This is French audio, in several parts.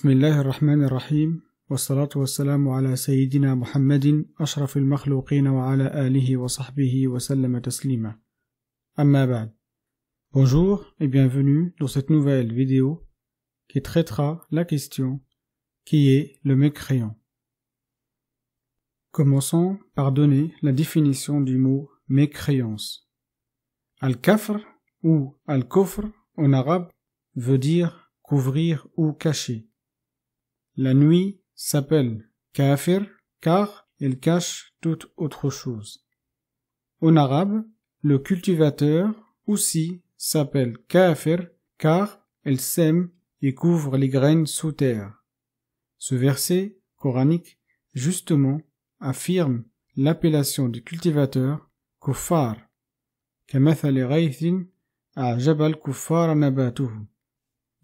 بسم الله الرحمن الرحيم والصلاة والسلام على سيدنا محمد أشرف المخلوقين وعلى آله وصحبه وسلم تسليما أما بعد. Bonjour et bienvenue dans cette nouvelle vidéo qui traitera la question qui est le mécréant. Commençons par donner la définition du mot mécréance. Al-kafr ou al-kufr en arabe veut dire couvrir ou cacher. La nuit s'appelle kafir car elle cache toute autre chose. En arabe, le cultivateur aussi s'appelle kafir car elle sème et couvre les graines sous terre. Ce verset coranique justement affirme l'appellation du cultivateur kuffar kamathali ghaythin a'jaba al-kuffar nabatuhu.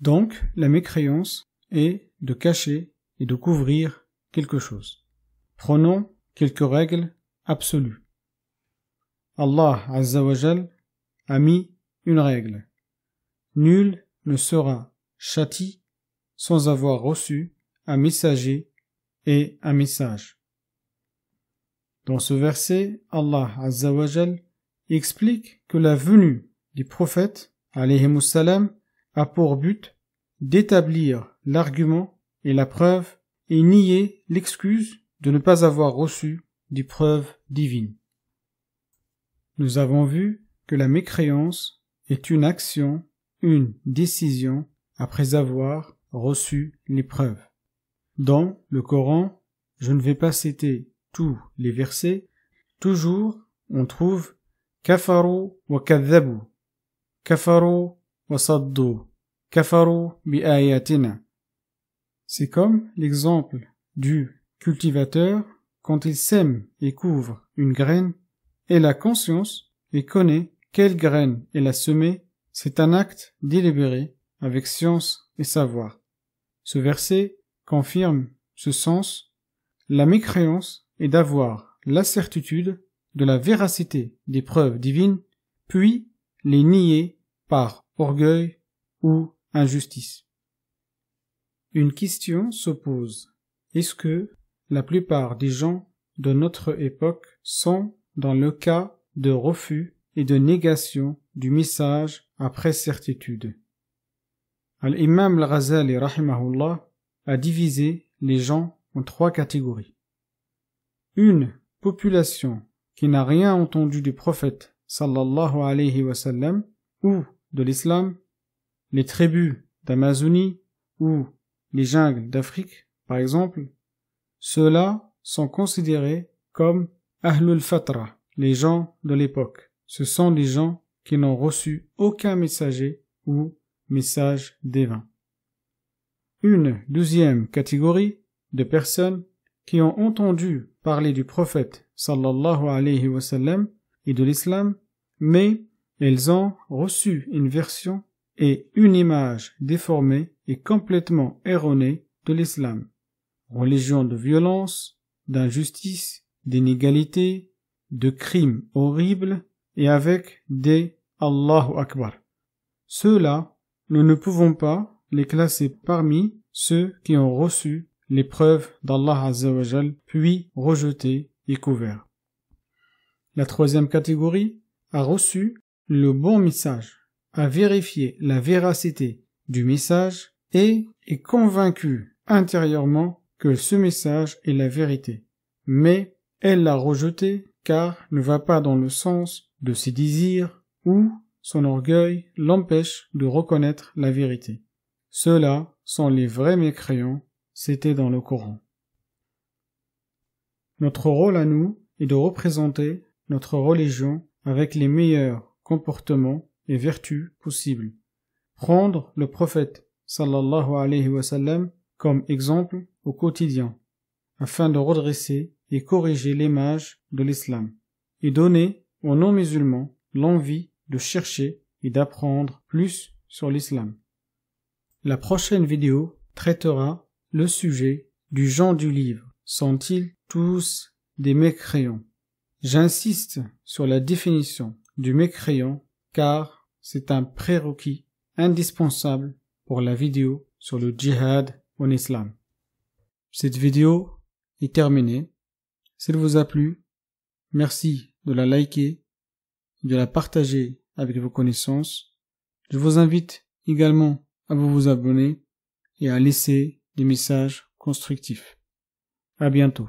Donc, la mécréance est de cacher et de couvrir quelque chose. Prenons quelques règles absolues. Allah Azza wa Jal a mis une règle. Nul ne sera châti sans avoir reçu un messager et un message. Dans ce verset, Allah Azza wa Jal explique que la venue des prophètes, alayhimus salam, a pour but d'établir l'argument et la preuve et nier l'excuse de ne pas avoir reçu des preuves divines. Nous avons vu que la mécréance est une action, une décision après avoir reçu les preuves. Dans le Coran, je ne vais pas citer tous les versets, toujours on trouve kafaru wa kadhabu, kafaru wa saddu, kafaru bi ayatina. C'est comme l'exemple du cultivateur quand il sème et couvre une graine et la conscience et connaît quelle graine il a semée, c'est un acte délibéré avec science et savoir. Ce verset confirme ce sens. La mécréance est d'avoir la certitude de la véracité des preuves divines, puis les nier par orgueil ou injustice. Une question se pose. Est-ce que la plupart des gens de notre époque sont dans le cas de refus et de négation du message après certitude? Al-Imam al-Ghazali rahimahullah a divisé les gens en trois catégories. Une population qui n'a rien entendu du prophète sallallahu alayhi wa sallam ou de l'islam, les tribus d'Amazonie ou les jungles d'Afrique, par exemple, ceux-là sont considérés comme Ahlul Fatra, les gens de l'époque. Ce sont des gens qui n'ont reçu aucun messager ou message divin. Une deuxième catégorie de personnes qui ont entendu parler du prophète sallallahu alayhi wa sallam et de l'islam, mais elles ont reçu une version et une image déformée et complètement erronée de l'islam. Religion de violence, d'injustice, d'inégalité, de crimes horribles et avec des Allahu Akbar. Ceux-là, nous ne pouvons pas les classer parmi ceux qui ont reçu les preuves d'Allah Azza wa Jal, puis rejeté et couvert. La troisième catégorie a reçu le bon message, a vérifié la véracité du message et est convaincue intérieurement que ce message est la vérité. Mais elle l'a rejeté car ne va pas dans le sens de ses désirs ou son orgueil l'empêche de reconnaître la vérité. Ceux-là sont les vrais mécréants, c'était dans le Coran. Notre rôle à nous est de représenter notre religion avec les meilleurs comportements et vertus possibles. Prendre le prophète sallallahu alayhi wa sallam comme exemple au quotidien, afin de redresser et corriger l'image de l'islam, et donner aux non-musulmans l'envie de chercher et d'apprendre plus sur l'islam. La prochaine vidéo traitera le sujet du genre du livre. Sont-ils tous des mécréants? J'insiste sur la définition du mécréant car c'est un prérequis indispensable pour la vidéo sur le djihad en islam. Cette vidéo est terminée. S'il vous a plu, merci de la liker, de la partager avec vos connaissances. Je vous invite également à vous abonner et à laisser des messages constructifs. À bientôt.